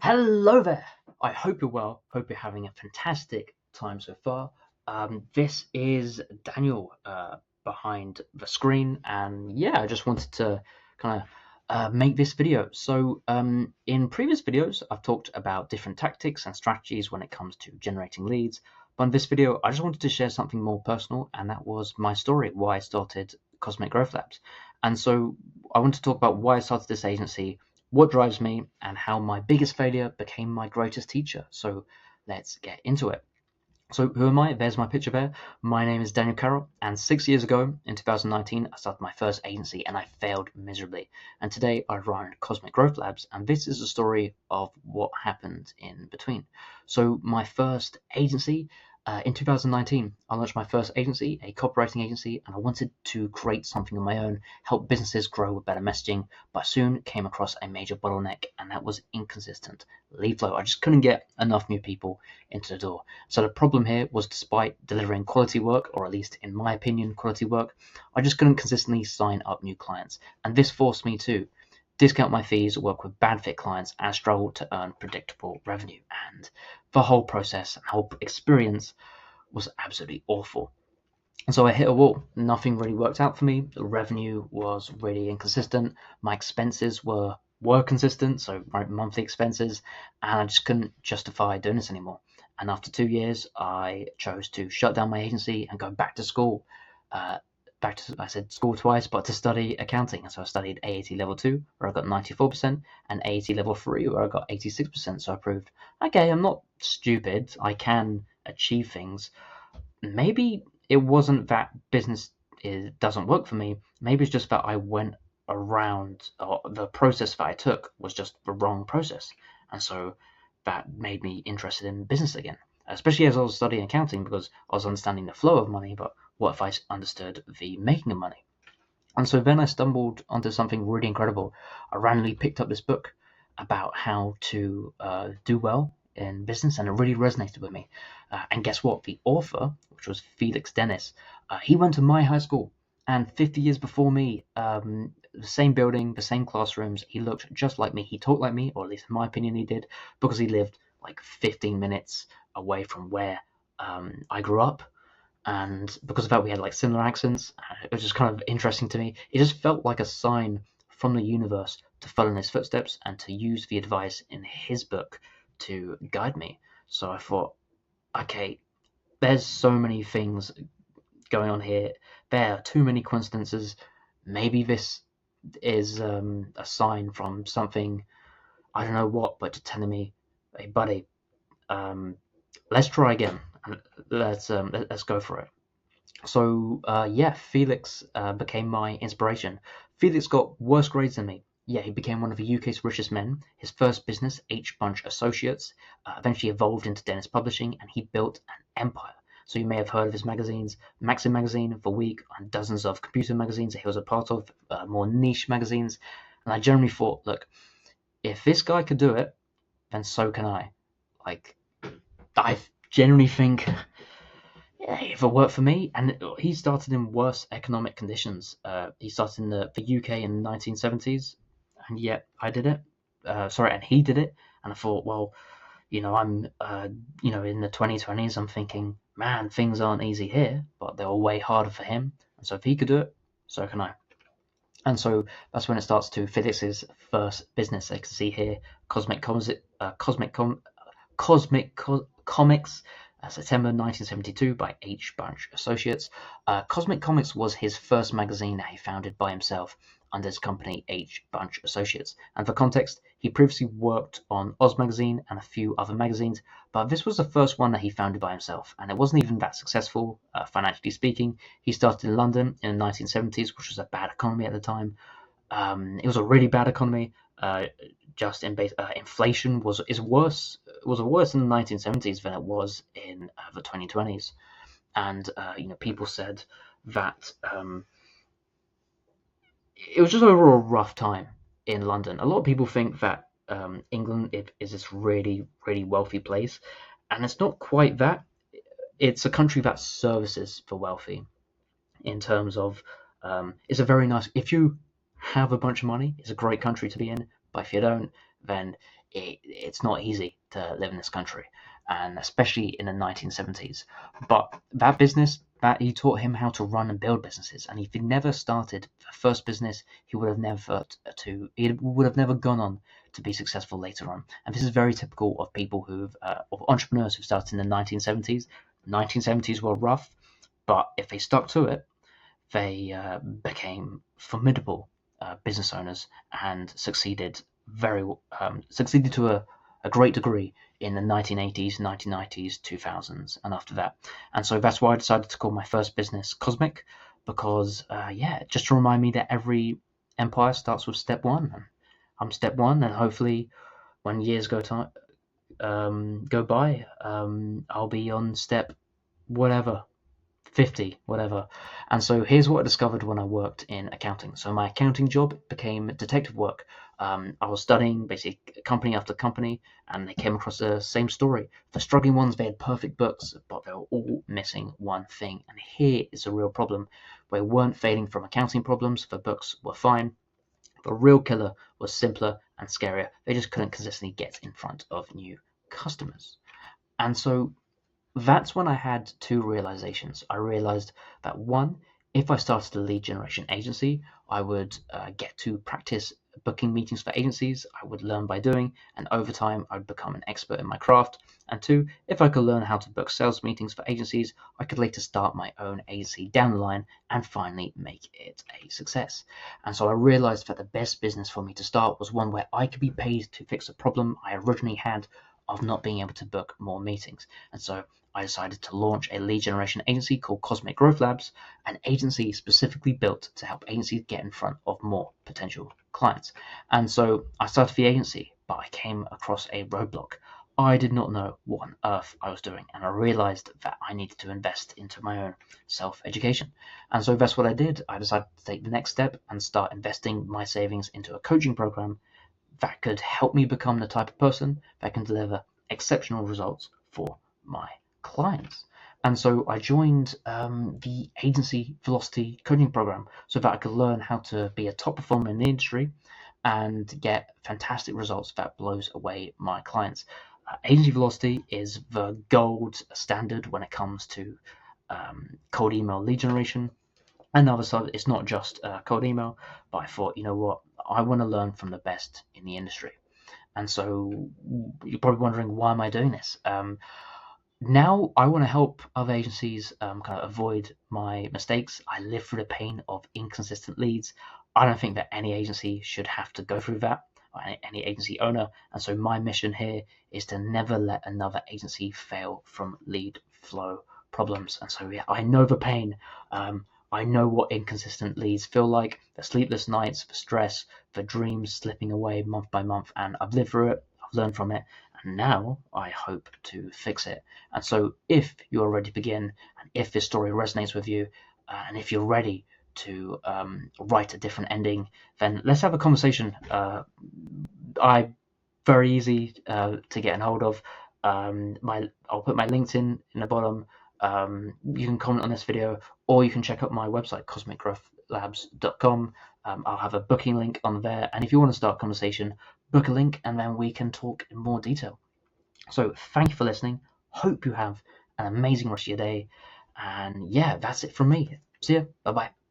Hello there. I hope you're well. Hope you're having a fantastic time so far. This is Daniel behind the screen, and yeah, I just wanted to kind of make this video. So, in previous videos, I've talked about different tactics and strategies when it comes to generating leads. But in this video, I just wanted to share something more personal, and that was my story, why I started Cosmic Growth Labs. And so, I want to talk about why I started this agency, what drives me, and how my biggest failure became my greatest teacher. So let's get into it. So who am I? There's my picture there. My name is Daniel Carroll, and 6 years ago, in 2019, I started my first agency and I failed miserably. And today I run Cosmic Growth Labs, and this is the story of what happened in between. So my first agency, in 2019, I launched my first agency, a copywriting agency, and I wanted to create something of my own, help businesses grow with better messaging, but I soon came across a major bottleneck, and that was inconsistent lead flow. I just couldn't get enough new people into the door. So the problem here was, despite delivering quality work, or at least in my opinion, quality work, I just couldn't consistently sign up new clients. And this forced me to discount my fees, work with bad fit clients, and struggle to earn predictable revenue. And the whole process and whole experience was absolutely awful. And so I hit a wall. Nothing really worked out for me. The revenue was really inconsistent. My expenses were consistent, so my monthly expenses, and I just couldn't justify doing this anymore. And after 2 years, I chose to shut down my agency and go back to school. I said school twice, but to study accounting. And so I studied AAT level 2, where I got 94%, and AAT level 3, where I got 86%. So I proved, okay, I'm not stupid. I can achieve things. Maybe it wasn't that business doesn't work for me. Maybe it's just that I went around, or the process that I took was just the wrong process. And so that made me interested in business again, especially as I was studying accounting, because I was understanding the flow of money, but what if I understood the making of money? And so then I stumbled onto something really incredible. I randomly picked up this book about how to do well in business, and it really resonated with me. And guess what? The author, which was Felix Dennis, he went to my high school, and 50 years before me, the same building, the same classrooms, he looked just like me. He talked like me, or at least in my opinion he did, because he lived like 15 minutes away from where I grew up. And because of that, we had like similar accents. It was just kind of interesting to me. It just felt like a sign from the universe to follow in his footsteps and to use the advice in his book to guide me. So I thought, okay, there's so many things going on here. There are too many coincidences. Maybe this is a sign from something, I don't know what, but telling me, hey buddy, let's try again. Let's go for it. So yeah, Felix became my inspiration. Felix got worse grades than me. Yeah, he became one of the UK's richest men. His first business, H Bunch Associates, eventually evolved into Dennis Publishing, and he built an empire. So you may have heard of his magazines, Maxim Magazine, The Week, and dozens of computer magazines that he was a part of, more niche magazines. And I generally thought, look, if this guy could do it, then so can I. Like, I generally think, yeah, if it worked for me. And he started in worse economic conditions. He started in the UK in the 1970s, and yet I did it. And he did it. And I thought, well, I'm, in the 2020s, I'm thinking, man, things aren't easy here, but they were way harder for him. And so if he could do it, so can I. And so that's when it starts to Felix's first business. I can see here, Cosmic Comics, September 1972, by H Bunch Associates. Cosmic Comics was his first magazine that he founded by himself under his company H Bunch Associates. And for context, he previously worked on Oz Magazine and a few other magazines, but this was the first one that he founded by himself, and it wasn't even that successful, financially speaking. He started in London in the 1970s, which was a bad economy at the time. It was a really bad economy. Inflation was worse in the 1970s than it was in the 2020s, and people said that it was just overall a rough time in London. A lot of people think that England is this really, really wealthy place, and it's not quite that. It's a country that services the wealthy in terms of it's a very nice. If you have a bunch of money, it's a great country to be in. But if you don't, then it's not easy to live in this country, and especially in the 1970s. But that business, that he taught him how to run and build businesses, and if he never started the first business, he would have never gone on to be successful later on. And this is very typical of people of entrepreneurs who started in the 1970s. 1970s were rough, but if they stuck to it, they became formidable business owners and succeeded to a great degree in the 1980s, 1990s, 2000s, and after that. And so that's why I decided to call my first business Cosmic, because just to remind me that every empire starts with step one. And I'm step one, and hopefully, when years go by, I'll be on step whatever, 50, whatever. And so here's what I discovered when I worked in accounting. So my accounting job became detective work. I was studying basically company after company, and they came across the same story. The struggling ones, they had perfect books, but they were all missing one thing. And here is a real problem. We weren't failing from accounting problems. The books were fine. The real killer was simpler and scarier. They just couldn't consistently get in front of new customers. And so that's when I had two realizations. I realized that one, if I started a lead generation agency, I would get to practice booking meetings for agencies. I would learn by doing, and over time, I would become an expert in my craft. And two, if I could learn how to book sales meetings for agencies, I could later start my own agency down the line and finally make it a success. And so I realized that the best business for me to start was one where I could be paid to fix a problem I originally had of not being able to book more meetings. And so I decided to launch a lead generation agency called Cozmic Growth Labs, an agency specifically built to help agencies get in front of more potential clients. And so I started the agency, but I came across a roadblock. I did not know what on earth I was doing, and I realized that I needed to invest into my own self-education. And so that's what I did. I decided to take the next step and start investing my savings into a coaching program that could help me become the type of person that can deliver exceptional results for my clients. And so I joined the agency velocity coaching program so that I could learn how to be a top performer in the industry and get fantastic results that blows away my clients. Agency velocity is the gold standard when it comes to cold email lead generation. And the other side, it's not just cold email, but I thought, you know what, I want to learn from the best in the industry. And so you're probably wondering, why am I doing this? Now I want to help other agencies kind of avoid my mistakes. I live through the pain of inconsistent leads. I don't think that any agency should have to go through that, or any agency owner. And so my mission here is to never let another agency fail from lead flow problems. And so, yeah, I know the pain. I know what inconsistent leads feel like, the sleepless nights, the stress, the dreams slipping away month by month. And I've lived through it. I've learned from it. And now I hope to fix it. And so if you're ready to begin, and if this story resonates with you, and if you're ready to write a different ending, then let's have a conversation. I'm very easy to get a hold of. I'll put my LinkedIn in the bottom. You can comment on this video, or you can check out my website, cosmicgrowthlabs.com. I'll have a booking link on there, and if you want to start a conversation, book a link, and then we can talk in more detail. So thank you for listening. Hope you have an amazing rest of your day, and yeah, that's it from me. See ya. Bye bye.